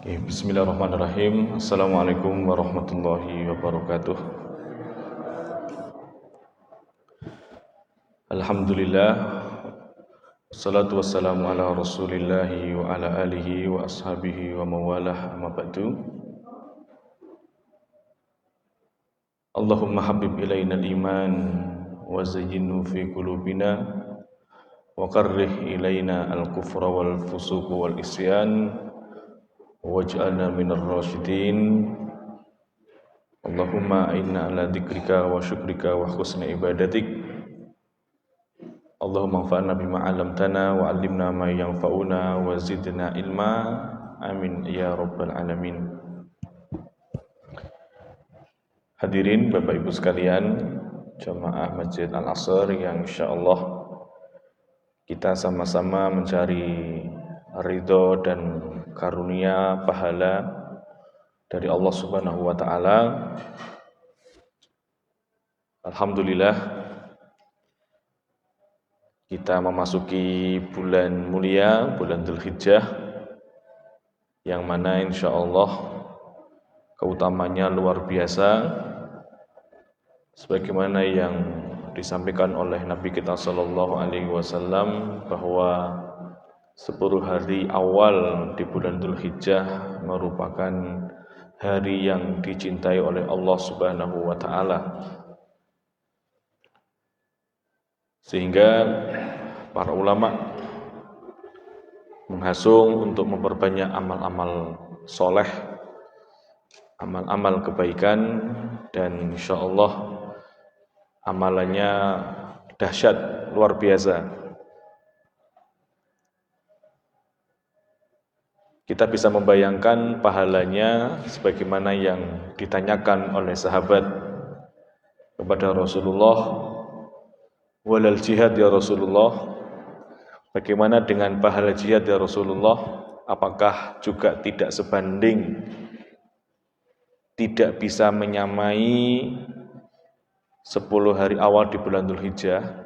Oke, bismillahirrahmanirrahim. Assalamualaikum warahmatullahi wabarakatuh. Alhamdulillah, wassalatu wassalamu ala rasulillahi wa ala alihi wa ashabihi wa mawalah, amma ba'du. Allahumma habib ilaina al-iman wa zayyinhu fi qulubina wa karrih ilaina al-kufra wal fusuq wal isyan waj'alna minar rasyidin. Allahumma inna ala dzikrika wa syukrika wa husni ibadatik. Allahumma anfa'na bima 'allamtana wa 'allimna ma yanfa'una wa zidna ilma. Amin ya rabbal alamin. Hadirin Bapak Ibu sekalian, jamaah Masjid Al-Aqsa yang insyaallah kita sama-sama mencari ridho dan karunia pahala dari Allah Subhanahu wa taala. Alhamdulillah, kita memasuki bulan mulia, bulan Dzulhijjah, yang mana insyaallah keutamanya luar biasa, sebagaimana yang disampaikan oleh Nabi kita sallallahu alaihi wasallam bahwa 10 hari awal di bulan Dzulhijjah merupakan hari yang dicintai oleh Allah Subhanahu wa taala. Sehingga para ulama menghasung untuk memperbanyak amal-amal soleh, amal-amal kebaikan, dan insyaallah amalannya dahsyat, luar biasa. Kita bisa membayangkan pahalanya sebagaimana yang ditanyakan oleh sahabat kepada Rasulullah, walal jihad ya Rasulullah, bagaimana dengan pahala jihad ya Rasulullah? Apakah juga tidak sebanding, tidak bisa menyamai 10 hari awal di bulan Dzulhijjah?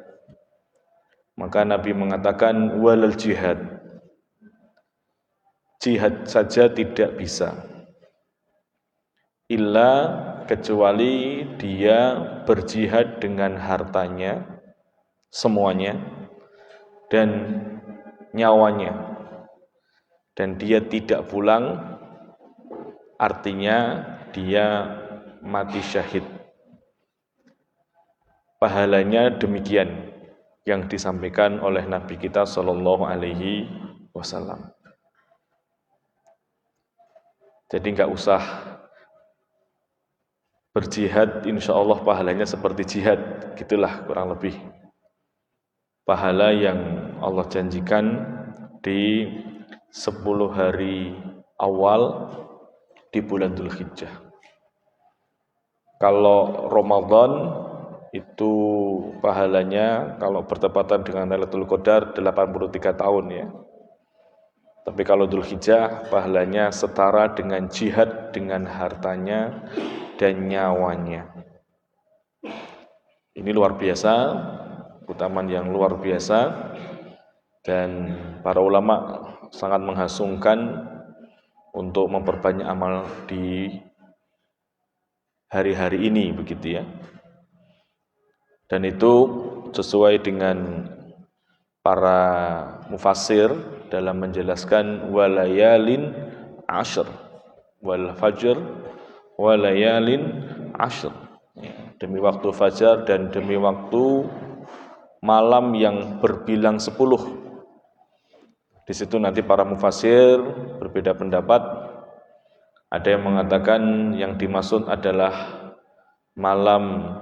Maka Nabi mengatakan walal jihad, jihad saja tidak bisa, illa kecuali dia berjihad dengan hartanya semuanya dan nyawanya, dan dia tidak pulang, artinya dia mati syahid. Pahalanya demikian yang disampaikan oleh Nabi kita sallallahu alaihi wasallam. Jadi enggak usah berjihad, insya Allah pahalanya seperti jihad, gitulah kurang lebih pahala yang Allah janjikan di 10 hari awal di bulan Dzulhijjah. Kalau Ramadan itu pahalanya kalau bertepatan dengan Lailatul Qadar 83 tahun ya. Tapi kalau Dzulhijjah pahalanya setara dengan jihad dengan hartanya dan nyawanya. Ini luar biasa, keutamaan yang luar biasa, dan para ulama sangat menghasungkan untuk memperbanyak amal di hari-hari ini begitu ya. Dan itu sesuai dengan para mufassir dalam menjelaskan walayalin ashr, wal fajr walayalin ashr, demi waktu fajar dan demi waktu malam yang berbilang 10. Di situ nanti para mufassir berbeda pendapat. Ada yang mengatakan yang dimaksud adalah malam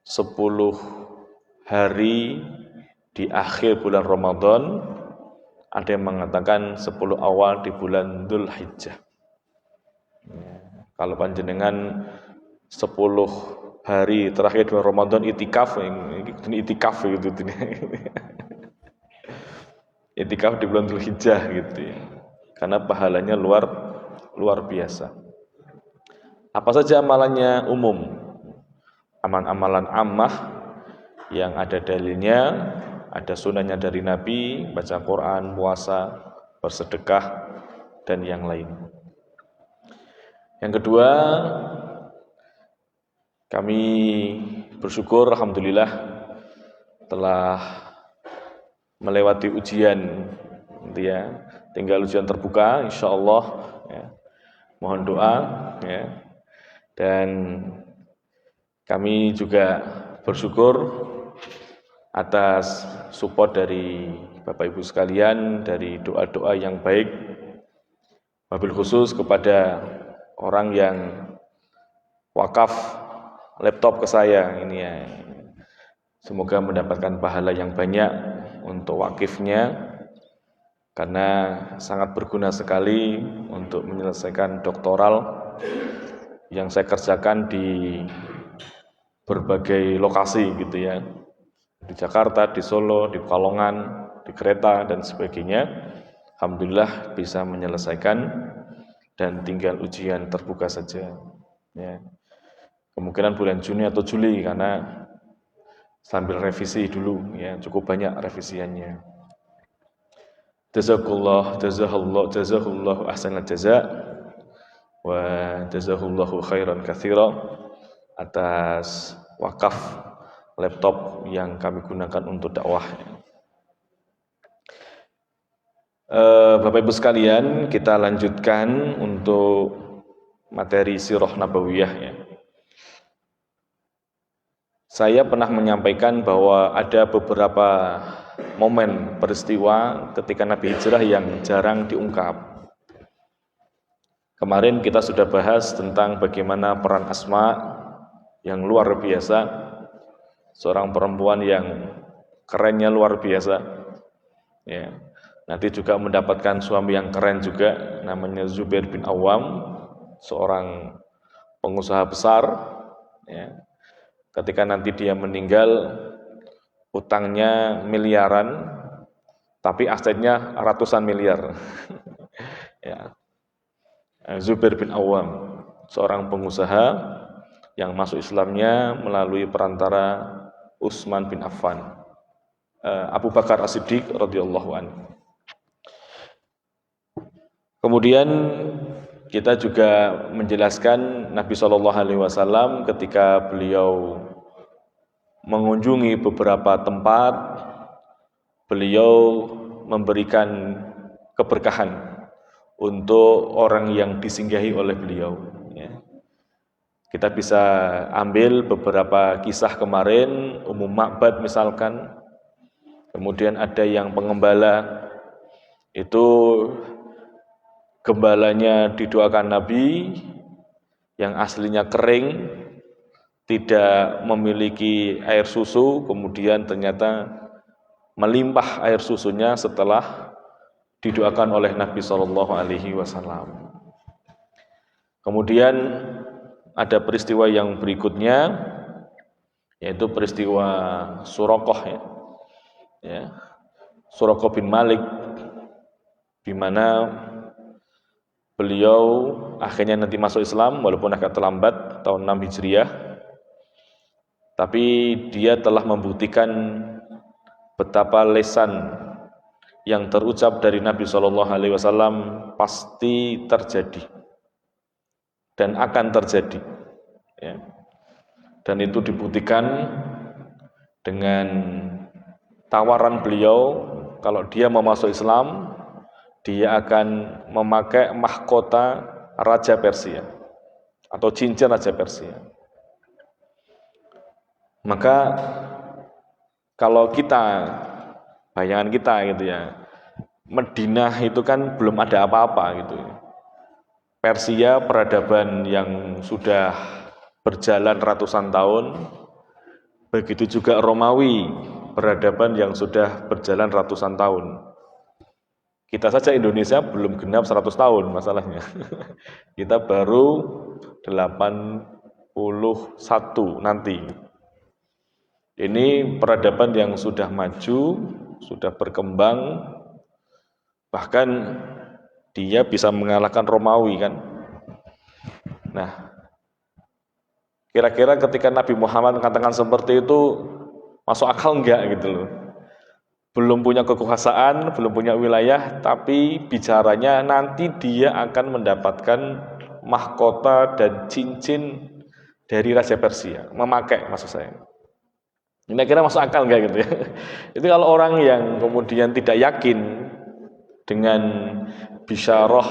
10 hari di akhir bulan Ramadan. Ada yang mengatakan 10 awal di bulan Dzulhijjah. Kalau panjenengan 10 hari terakhir di Ramadan itikaf, ini itikaf gitu. Itikaf di bulan Dzulhijjah gitu ya. Karena pahalanya luar biasa. Apa saja amalannya umum? Amalan-amalan ammah yang ada dalilnya, ada sunahnya dari Nabi, baca Quran, puasa, bersedekah, dan yang lain. Yang kedua, kami bersyukur alhamdulillah telah melewati ujian, gitu ya. Tinggal ujian terbuka, insya Allah. Ya. Mohon doa, ya. Dan kami juga bersyukur atas support dari Bapak Ibu sekalian, dari doa-doa yang baik, wabil khusus kepada orang yang wakaf laptop ke saya ini ya. Semoga mendapatkan pahala yang banyak untuk wakifnya, karena sangat berguna sekali untuk menyelesaikan doktoral yang saya kerjakan di berbagai lokasi gitu ya, di Jakarta, di Solo, di Pekalongan, di Kereta dan sebagainya. Alhamdulillah bisa menyelesaikan dan tinggal ujian terbuka saja ya. Kemungkinan bulan Juni atau Juli, karena sambil revisi dulu ya, cukup banyak revisiannya. Jazakallahu ahsanal jaza wa jazahullahu khairan katsira atas wakaf laptop yang kami gunakan untuk dakwah. Bapak Ibu sekalian, kita lanjutkan untuk materi sirah nabawiyah ya. Saya pernah menyampaikan bahwa ada beberapa momen peristiwa ketika Nabi hijrah yang jarang diungkap. Kemarin kita sudah bahas tentang bagaimana peran Asma yang luar biasa, seorang perempuan yang kerennya luar biasa. Ya. Nanti juga mendapatkan suami yang keren juga, namanya Zubair bin Awam, seorang pengusaha besar. Ya. Ketika nanti dia meninggal, utangnya miliaran, tapi asetnya ratusan miliar. Ya. Zubair bin Awam, seorang pengusaha yang masuk Islamnya melalui perantara Utsman bin Affan, Abu Bakar As-Siddiq radhiyallahu anhu. Kemudian kita juga menjelaskan Nabi SAW ketika beliau mengunjungi beberapa tempat, beliau memberikan keberkahan untuk orang yang disinggahi oleh beliau. Ya. Kita bisa ambil beberapa kisah kemarin, Ummu Ma'bad misalkan, kemudian ada yang pengembala, itu gembalanya didoakan Nabi yang aslinya kering, tidak memiliki air susu, kemudian ternyata melimpah air susunya setelah didoakan oleh Nabi SAW. Kemudian ada peristiwa yang berikutnya, yaitu peristiwa Suraqah ya. Suraqah bin Malik, di mana beliau akhirnya nanti masuk Islam walaupun agak terlambat tahun 6 Hijriah, tapi dia telah membuktikan betapa lisan yang terucap dari Nabi SAW pasti terjadi dan akan terjadi ya. Dan itu dibuktikan dengan tawaran beliau, kalau dia mau masuk Islam, dia akan memakai mahkota Raja Persia atau cincin Raja Persia. Maka kalau kita, bayangan kita gitu ya, Madinah itu kan belum ada apa-apa gitu. Persia peradaban yang sudah berjalan ratusan tahun, begitu juga Romawi peradaban yang sudah berjalan ratusan tahun. Kita saja Indonesia belum genap 100 tahun masalahnya. Kita baru 81 nanti. Ini peradaban yang sudah maju, sudah berkembang, bahkan dia bisa mengalahkan Romawi kan. Nah, kira-kira ketika Nabi Muhammad mengatakan seperti itu, masuk akal enggak gitu loh. Belum punya kekuasaan, belum punya wilayah, tapi bicaranya nanti dia akan mendapatkan mahkota dan cincin dari Raja Persia, memakai maksud saya. Ini kira masuk akal nggak gitu ya? Itu kalau orang yang kemudian tidak yakin dengan bisyarah,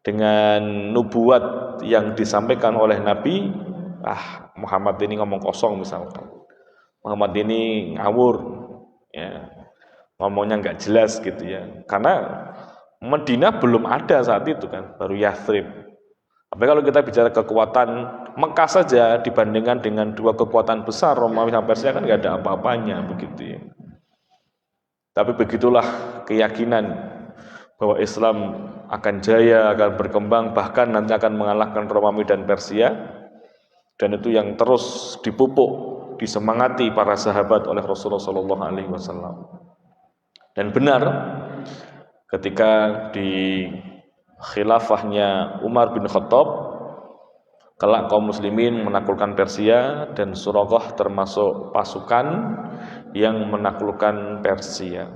dengan nubuat yang disampaikan oleh Nabi, Muhammad ini ngomong kosong misalkan, Muhammad ini ngawur, ya, ngomongnya nggak jelas gitu ya. Karena Madinah belum ada saat itu kan, baru Yathrib. Tapi kalau kita bicara kekuatan Mekah saja dibandingkan dengan dua kekuatan besar Romawi dan Persia kan nggak ada apa-apanya begitu ya. Tapi begitulah keyakinan bahwa Islam akan jaya, akan berkembang, bahkan nanti akan mengalahkan Romawi dan Persia. Dan itu yang terus dipupuk, disemangati para sahabat oleh Rasulullah SAW. Dan benar, ketika di khilafahnya Umar bin Khattab, kelak kaum muslimin menaklukkan Persia dan Suraqah termasuk pasukan yang menaklukkan Persia.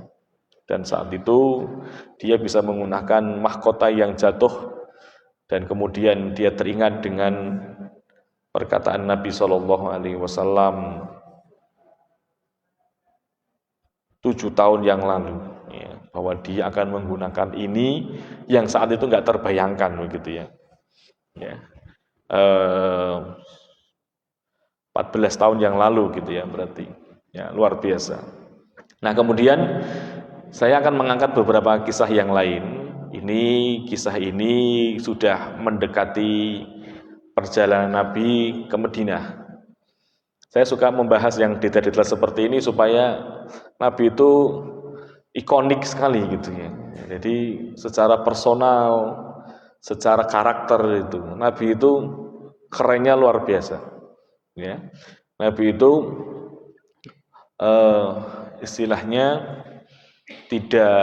Dan saat itu dia bisa menggunakan mahkota yang jatuh dan kemudian dia teringat dengan perkataan Nabi SAW 7 tahun yang lalu, ya, bahwa dia akan menggunakan ini yang saat itu nggak terbayangkan begitu ya. 14 tahun yang lalu gitu ya berarti. Ya, luar biasa. Nah, kemudian saya akan mengangkat beberapa kisah yang lain. Kisah ini sudah mendekati perjalanan Nabi ke Madinah. Saya suka membahas yang detail-detail seperti ini supaya Nabi itu ikonik sekali gitu ya. Jadi secara personal, secara karakter itu, Nabi itu kerennya luar biasa. Ya, Nabi itu istilahnya tidak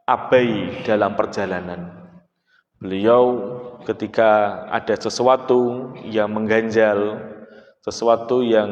abai dalam perjalanan. Beliau ketika ada sesuatu yang mengganjal, sesuatu yang